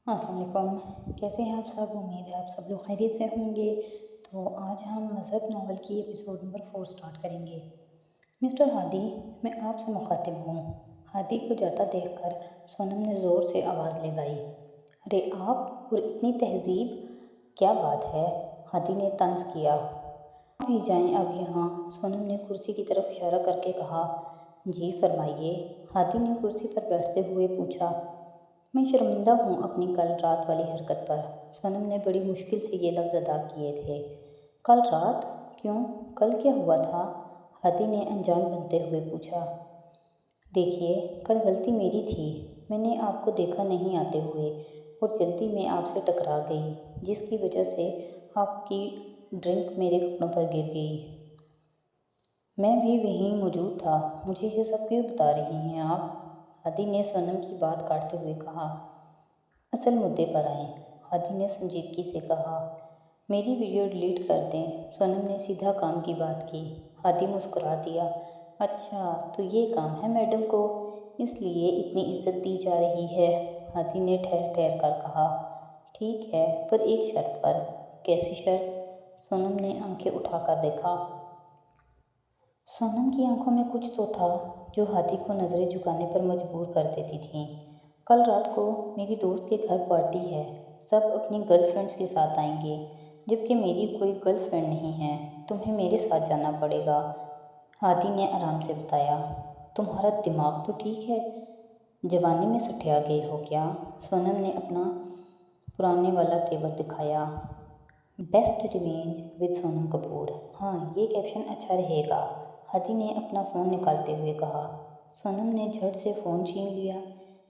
السلام علیکم، کیسے ہیں آپ سب؟ امید ہے آپ سب لوگ خیریت سے ہوں گے۔ تو آج ہم مذہب ناول کی ایپیسوڈ نمبر 4 سٹارٹ کریں گے۔ مسٹر ہادی، میں آپ سے مخاطب ہوں۔ ہادی کو جاتا دیکھ کر سونم نے زور سے آواز لگائی۔ ارے آپ اور اتنی تہذیب، کیا بات ہے؟ ہادی نے طنز کیا۔ آپ بھی جائیں اب یہاں، سونم نے کرسی کی طرف اشارہ کر کے کہا۔ جی فرمائیے، ہادی نے کرسی پر بیٹھتے ہوئے پوچھا۔ میں شرمندہ ہوں اپنی کل رات والی حرکت پر۔ سونم نے بڑی مشکل سے یہ لفظ ادا کیے تھے۔ کل رات؟ کیوں؟ کل کیا ہوا تھا؟ ہادی نے انجان بنتے ہوئے پوچھا۔ دیکھیے، کل غلطی میری تھی۔ میں نے آپ کو دیکھا نہیں آتے ہوئے اور جلدی میں آپ سے ٹکرا گئی، جس کی وجہ سے آپ کی ڈرنک میرے کپڑوں پر گر گئی۔ میں بھی وہیں موجود تھا۔ مجھے یہ سب کیوں بتا رہی ہیں آپ؟ ہادی نے سونم کی بات کاٹتے ہوئے کہا۔ اصل مدعے پر آئیں، ہادی نے سنجیدگی سے کہا۔ میری ویڈیو ڈیلیٹ کر دیں، سونم نے سیدھا کام کی بات کی۔ ہادی مسکرا دیا۔ اچھا، تو یہ کام ہے میڈم کو، اس لیے اتنی عزت دی جا رہی ہے؟ ہادی نے ٹھہر ٹھہر کر کہا۔ ٹھیک ہے، پر ایک شرط پر۔ کیسی شرط؟ سونم نے آنکھیں اٹھا کر دیکھا۔ سونم کی آنکھوں میں کچھ تو تھا جو ہادی کو نظریں جھکانے پر مجبور کر دیتی تھیں۔ کل رات کو میری دوست کے گھر پارٹی ہے، سب اپنی گرل فرینڈز کے ساتھ آئیں گے، جبکہ میری کوئی گرل فرینڈ نہیں ہے۔ تمہیں میرے ساتھ جانا پڑے گا، ہادی نے آرام سے بتایا۔ تمہارا دماغ تو ٹھیک ہے؟ جوانی میں سٹھیا گئے ہو کیا؟ سونم نے اپنا پرانے والا تیور دکھایا۔ Best revenge with Sonam Kapoor. ہاں، یہ کیپشن اچھا رہے گا، ہادی نے اپنا فون نکالتے ہوئے کہا۔ سونم نے جھٹ سے فون چھین لیا۔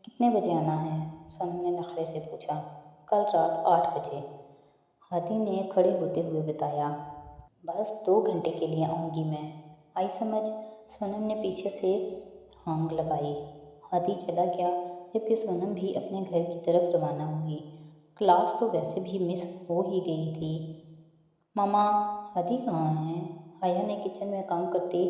کتنے بجے آنا ہے؟ سونم نے نخرے سے پوچھا۔ کل رات 8 بجے، ہادی نے کھڑے ہوتے ہوئے بتایا۔ بس 2 گھنٹے کے لیے آؤں گی میں، آئی سمجھ؟ سونم نے پیچھے سے ہانگ لگائی۔ ہادی چلا گیا، جبکہ سونم بھی اپنے گھر کی طرف روانہ ہوئی۔ کلاس تو ویسے بھی مس ہو ہی گئی تھی۔ ماما، ہادی کہاں ہیں؟ حیا نے کچن میں کام کرتی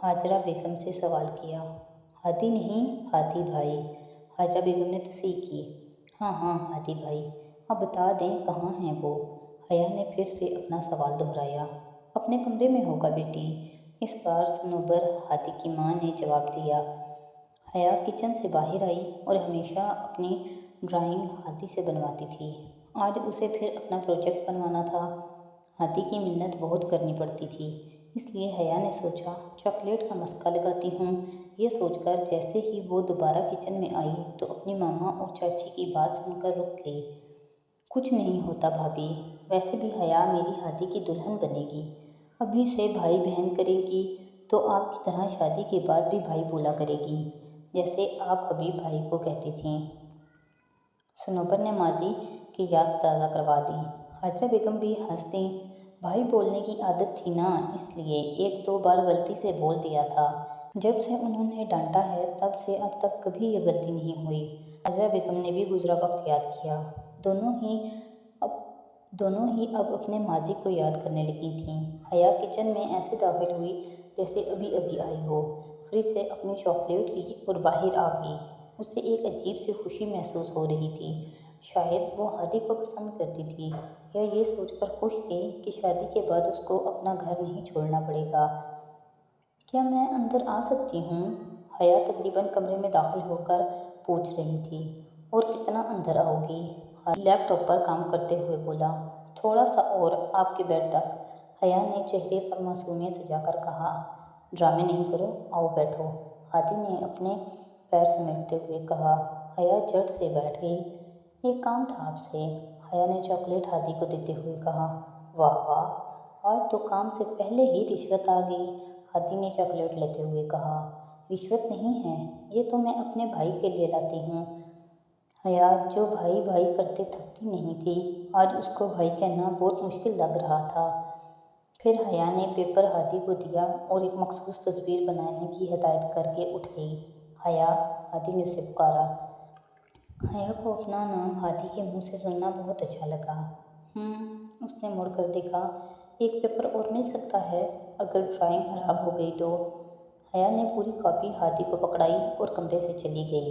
ہاجرہ بیگم سے سوال کیا۔ ہادی نہیں، ہادی بھائی، ہاجرہ بیگم نے تصحیح کی۔ ہاں ہاں، ہادی بھائی، اب بتا دیں کہاں ہیں وہ؟ حیا نے پھر سے اپنا سوال دہرایا۔ اپنے کمرے میں ہوگا بیٹی، اس بار صنوبر، ہادی کی ماں نے جواب دیا۔ حیا کچن سے باہر آئی اور ہمیشہ اپنی ڈرائنگ ہادی سے بنواتی تھی۔ آج اسے پھر اپنا پروجیکٹ بنوانا تھا۔ ہادی کی منت بہت کرنی پڑتی تھی، اس لیے حیا نے سوچا چاکلیٹ کا مسکہ لگاتی ہوں۔ یہ سوچ کر جیسے ہی وہ دوبارہ کچن میں آئی تو اپنی ماما اور چاچی کی بات سن کر رک گئی۔ کچھ نہیں ہوتا بھابھی، ویسے بھی حیا میری ہادی کی دلہن بنے گی، ابھی سے بھائی بہن کرے گی تو آپ کی طرح شادی کے بعد بھی بھائی بولا کرے گی، جیسے آپ حبیب بھائی کو کہتی تھیں۔ صنوبر نے ماضی کی یاد تازہ کروا دی۔ ہاجرہ بیگم بھی ہنس دیں۔ بھائی بولنے کی عادت تھی نا، اس لیے 1-2 بار غلطی سے بول دیا تھا۔ جب سے انہوں نے ڈانٹا ہے تب سے اب تک کبھی یہ غلطی نہیں ہوئی۔ ہاجرہ بیگم نے بھی گزرا وقت یاد کیا۔ دونوں ہی اب اپنے ماضی کو یاد کرنے لگی تھیں۔ حیا کچن میں ایسے داخل ہوئی جیسے ابھی ابھی آئی ہو، فریج سے اپنی چاکلیٹ لی اور باہر آ گئی۔ اسے ایک عجیب سی خوشی محسوس ہو رہی تھی۔ شاید وہ ہادی کو پسند کرتی تھی یا یہ سوچ کر خوش تھی کہ شادی کے بعد اس کو اپنا گھر نہیں چھوڑنا پڑے گا۔ کیا میں اندر آ سکتی ہوں؟ حیا تقریباً کمرے میں داخل ہو کر پوچھ رہی تھی۔ اور کتنا اندر آؤ گی؟ ہادی لیپ ٹاپ پر کام کرتے ہوئے بولا۔ تھوڑا سا اور، آپ کے بیڈ تک، حیا نے چہرے پر معصومیت سجا کر کہا۔ ڈرامے نہیں کرو، آؤ بیٹھو، ہادی نے اپنے پیر سمیٹتے ہوئے کہا۔ حیا جھٹ سے بیٹھ گئی۔ ایک کام تھا آپ سے، حیا نے چاکلیٹ ہادی کو دیتے ہوئے کہا۔ واہ واہ، آج تو کام سے پہلے ہی رشوت آ گئی، ہادی نے چاکلیٹ لیتے ہوئے کہا۔ رشوت نہیں ہے، یہ تو میں اپنے بھائی کے لیے لاتی ہوں۔ حیا جو بھائی بھائی کرتے تھکتی نہیں تھی، آج اس کو بھائی کہنا بہت مشکل لگ رہا تھا۔ پھر حیا نے پیپر ہادی کو دیا اور ایک مخصوص تصویر بنانے کی ہدایت کر کے اٹھ گئی۔ حیا، ہادی نے اسے پکارا۔ حیا کو اپنا نام ہادی کے منہ سے سننا بہت اچھا لگا۔ اس نے مڑ کر دیکھا۔ ایک پیپر اور مل سکتا ہے، اگر ڈرائنگ خراب ہو گئی تو؟ حیا نے پوری کاپی ہادی کو پکڑائی اور کمرے سے چلی گئی۔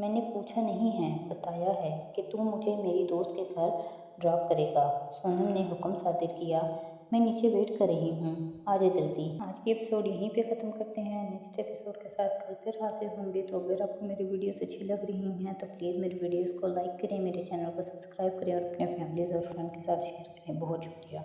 میں نے پوچھا نہیں ہے، بتایا ہے کہ تم مجھے میری دوست کے گھر ڈراپ کرے گا۔ سونم نے حکم صادر کیا۔ میں نیچے ویٹ کر رہی ہوں، آ جائے جلدی۔ آج کی ایپیسوڈ یہیں پہ ختم کرتے ہیں، نیکسٹ ایپیسوڈ کے ساتھ کل پھر حاضر ہوں گے۔ تو اگر آپ کو میری ویڈیوز اچھی لگ رہی ہیں تو پلیز میری ویڈیوز کو لائک کریں، میرے چینل کو سبسکرائب کریں اور اپنے فیملیز اور فرینڈ کے ساتھ شیئر کریں۔ بہت شکریہ۔